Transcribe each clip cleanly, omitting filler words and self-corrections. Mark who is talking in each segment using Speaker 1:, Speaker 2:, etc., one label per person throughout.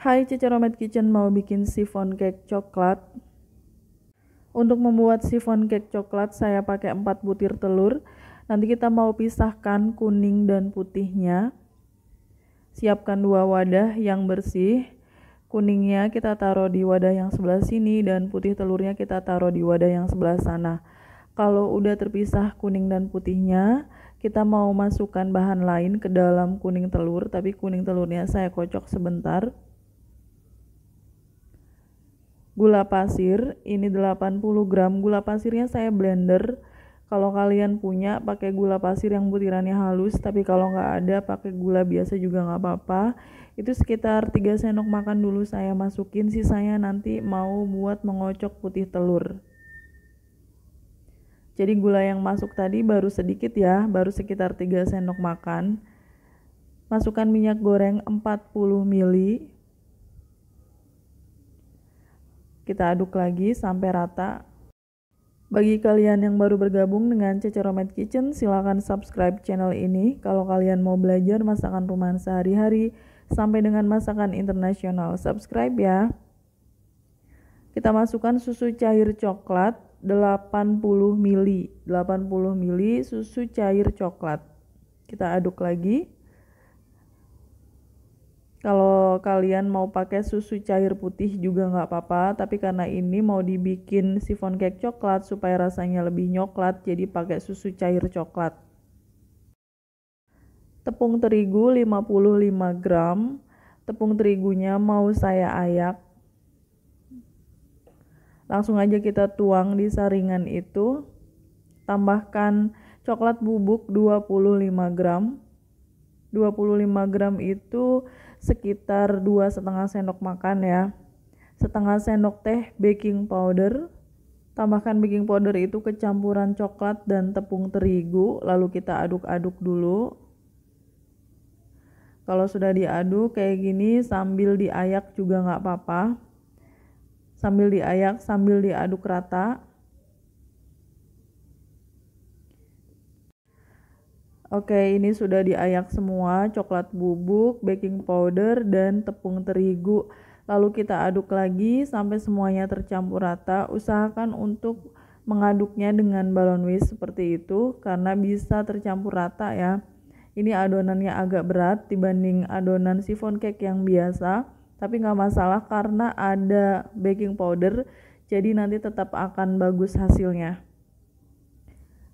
Speaker 1: Hai Cica Romet Kitchen, mau bikin chiffon cake coklat. Untuk membuat chiffon cake coklat saya pakai 4 butir telur. Nanti kita mau pisahkan kuning dan putihnya. Siapkan 2 wadah yang bersih. Kuningnya kita taruh di wadah yang sebelah sini dan putih telurnya kita taruh di wadah yang sebelah sana. Kalau udah terpisah kuning dan putihnya, kita mau masukkan bahan lain ke dalam kuning telur, tapi kuning telurnya saya kocok sebentar. Gula pasir, ini 80 gram. Gula pasirnya saya blender. Kalau kalian punya pakai gula pasir yang butirannya halus, tapi kalau nggak ada pakai gula biasa juga nggak apa-apa. Itu sekitar 3 sendok makan dulu saya masukin, sisanya nanti mau buat mengocok putih telur. Jadi gula yang masuk tadi baru sedikit ya, baru sekitar 3 sendok makan. Masukkan minyak goreng 40 ml. Kita aduk lagi sampai rata. Bagi kalian yang baru bergabung dengan Cica Romet Kitchen, silakan subscribe channel ini kalau kalian mau belajar masakan rumahan sehari-hari sampai dengan masakan internasional. Subscribe ya. Kita masukkan susu cair coklat 80 ml. 80 ml susu cair coklat. Kita aduk lagi. Kalau kalian mau pakai susu cair putih juga nggak apa-apa, tapi karena ini mau dibikin chiffon cake coklat supaya rasanya lebih nyoklat, jadi pakai susu cair coklat. Tepung terigu 55 gram. Tepung terigunya mau saya ayak. Langsung aja kita tuang di saringan itu. Tambahkan coklat bubuk 25 gram. 25 gram itu sekitar 2,5 sendok makan ya. Setengah sendok teh baking powder. Tambahkan baking powder itu ke campuran coklat dan tepung terigu, lalu kita aduk-aduk dulu. Kalau sudah diaduk kayak gini sambil diayak juga nggak apa-apa. Sambil diayak, sambil diaduk rata. Oke, ini sudah diayak semua, coklat bubuk, baking powder, dan tepung terigu. Lalu kita aduk lagi sampai semuanya tercampur rata. Usahakan untuk mengaduknya dengan balon whisk seperti itu, karena bisa tercampur rata ya. Ini adonannya agak berat dibanding adonan chiffon cake yang biasa, tapi nggak masalah karena ada baking powder, jadi nanti tetap akan bagus hasilnya.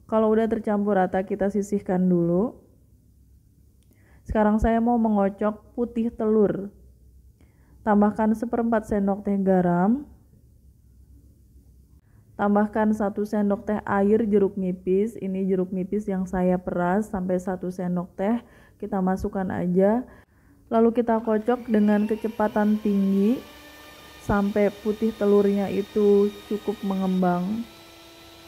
Speaker 1: Kalau udah tercampur rata kita sisihkan dulu. Sekarang saya mau mengocok putih telur. Tambahkan 1/4 sendok teh garam. Tambahkan 1 sendok teh air jeruk nipis. Ini jeruk nipis yang saya peras sampai 1 sendok teh. Kita masukkan aja. Lalu kita kocok dengan kecepatan tinggi sampai putih telurnya itu cukup mengembang.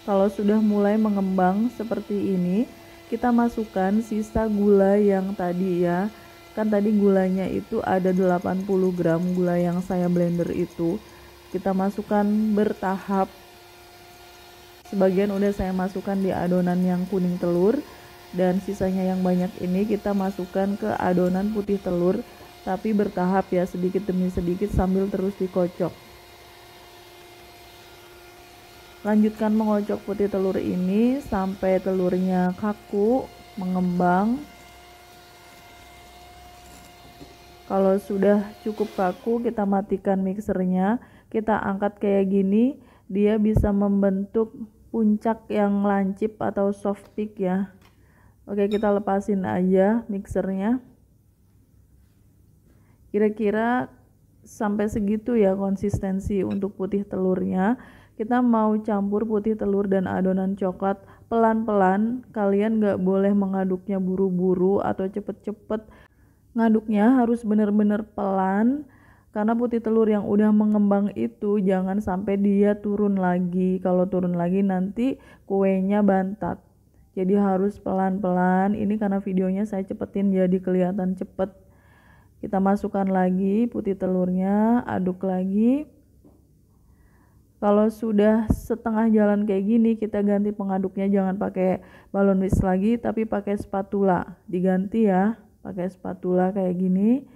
Speaker 1: Kalau sudah mulai mengembang seperti ini, kita masukkan sisa gula yang tadi ya. Kan tadi gulanya itu ada 80 gram gula yang saya blender itu. Kita masukkan bertahap. Sebagian udah saya masukkan di adonan yang kuning telur, dan sisanya yang banyak ini kita masukkan ke adonan putih telur, tapi bertahap ya, sedikit demi sedikit sambil terus dikocok. Lanjutkan mengocok putih telur ini sampai telurnya kaku, mengembang. Kalau sudah cukup kaku, kita matikan mixernya. Kita angkat kayak gini, dia bisa membentuk puncak yang lancip atau soft peak ya. Oke, kita lepasin aja mixernya. Kira-kira sampai segitu ya konsistensi untuk putih telurnya. Kita mau campur putih telur dan adonan coklat pelan-pelan. Kalian gak boleh mengaduknya buru-buru atau cepet-cepet. Ngaduknya harus bener-bener pelan, karena putih telur yang udah mengembang itu jangan sampai dia turun lagi. Kalau turun lagi nanti kuenya bantat. Jadi harus pelan-pelan. Ini karena videonya saya cepetin jadi kelihatan cepet. Kita masukkan lagi putih telurnya, aduk lagi. Kalau sudah setengah jalan kayak gini, kita ganti pengaduknya, jangan pakai balon whisk lagi, tapi pakai spatula. Diganti ya, pakai spatula kayak gini.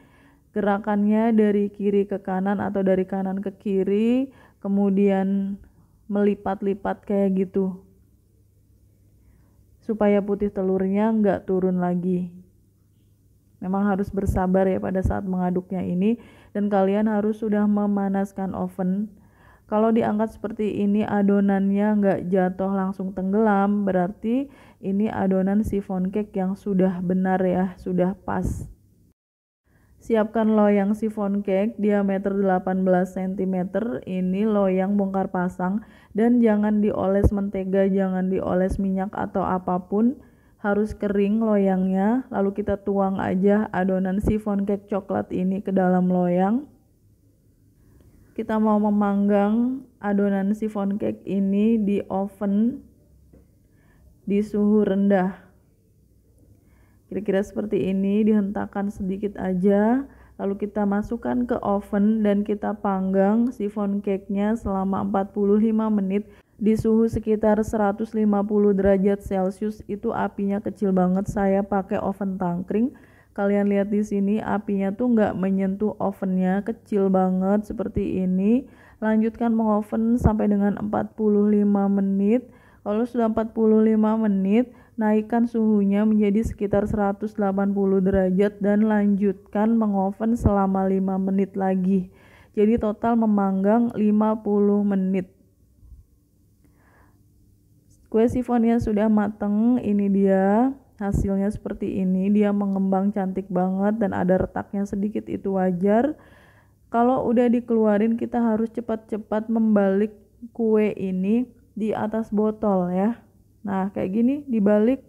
Speaker 1: Gerakannya dari kiri ke kanan atau dari kanan ke kiri, kemudian melipat-lipat kayak gitu. Supaya putih telurnya nggak turun lagi. Memang harus bersabar ya pada saat mengaduknya ini, dan kalian harus sudah memanaskan oven. Kalau diangkat seperti ini adonannya nggak jatuh langsung tenggelam, berarti ini adonan chiffon cake yang sudah benar ya, sudah pas. Siapkan loyang chiffon cake diameter 18 cm, ini loyang bongkar pasang, dan jangan dioles mentega, jangan dioles minyak atau apapun, harus kering loyangnya. Lalu kita tuang aja adonan chiffon cake coklat ini ke dalam loyang. Kita mau memanggang adonan chiffon cake ini di oven di suhu rendah. Kira-kira seperti ini, dihentakkan sedikit aja, lalu kita masukkan ke oven dan kita panggang chiffon cake-nya selama 45 menit di suhu sekitar 150 derajat Celcius. Itu apinya kecil banget, saya pakai oven tangkring. Kalian lihat di sini apinya tuh nggak menyentuh ovennya, kecil banget seperti ini. Lanjutkan mengoven sampai dengan 45 menit. Kalau sudah 45 menit, naikkan suhunya menjadi sekitar 180 derajat dan lanjutkan mengoven selama 5 menit lagi. Jadi total memanggang 50 menit. Kue chiffonnya sudah mateng, ini dia hasilnya seperti ini. Dia mengembang cantik banget dan ada retaknya sedikit, itu wajar. Kalau udah dikeluarin kita harus cepat-cepat membalik kue ini di atas botol ya. Nah kayak gini dibalik,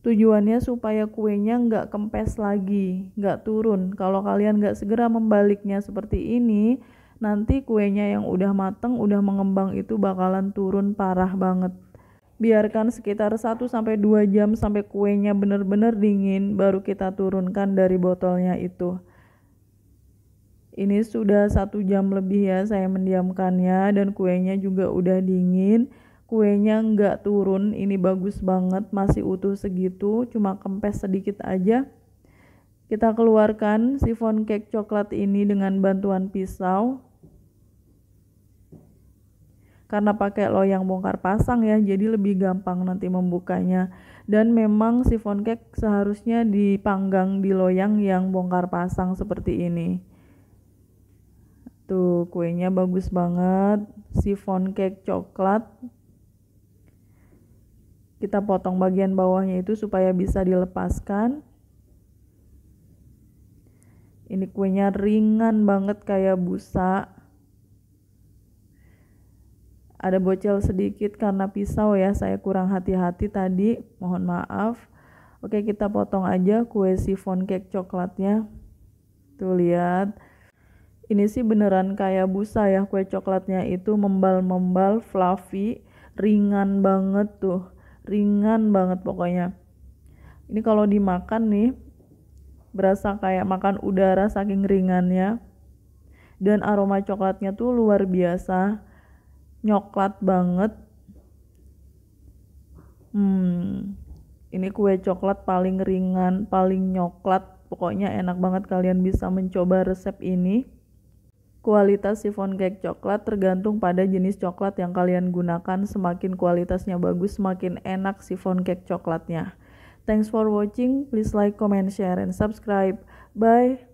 Speaker 1: tujuannya supaya kuenya nggak kempes lagi, nggak turun. Kalau kalian nggak segera membaliknya seperti ini, nanti kuenya yang udah mateng, udah mengembang itu bakalan turun parah banget. Biarkan sekitar 1-2 jam sampai kuenya bener-bener dingin, baru kita turunkan dari botolnya itu. Ini sudah 1 jam lebih ya saya mendiamkannya, dan kuenya juga udah dingin. Kuenya nggak turun, ini bagus banget, masih utuh segitu, cuma kempes sedikit aja. Kita keluarkan chiffon cake coklat ini dengan bantuan pisau. Karena pakai loyang bongkar pasang ya, jadi lebih gampang nanti membukanya. Dan memang chiffon cake seharusnya dipanggang di loyang yang bongkar pasang seperti ini. Tuh kuenya bagus banget, chiffon cake coklat. Kita potong bagian bawahnya itu supaya bisa dilepaskan. Ini kuenya ringan banget kayak busa. Ada bocel sedikit karena pisau ya, saya kurang hati-hati tadi, mohon maaf. Oke, kita potong aja kue chiffon cake coklatnya. Tuh lihat, ini sih beneran kayak busa ya, kue coklatnya itu membal-membal, fluffy, ringan banget tuh, ringan banget pokoknya. Ini kalau dimakan nih, berasa kayak makan udara saking ringannya. Dan aroma coklatnya tuh luar biasa, nyoklat banget. Ini kue coklat paling ringan, paling nyoklat, pokoknya enak banget. Kalian bisa mencoba resep ini. Kualitas chiffon cake coklat tergantung pada jenis coklat yang kalian gunakan. Semakin kualitasnya bagus, semakin enak chiffon cake coklatnya. Thanks for watching. Please like, comment, share, and subscribe. Bye.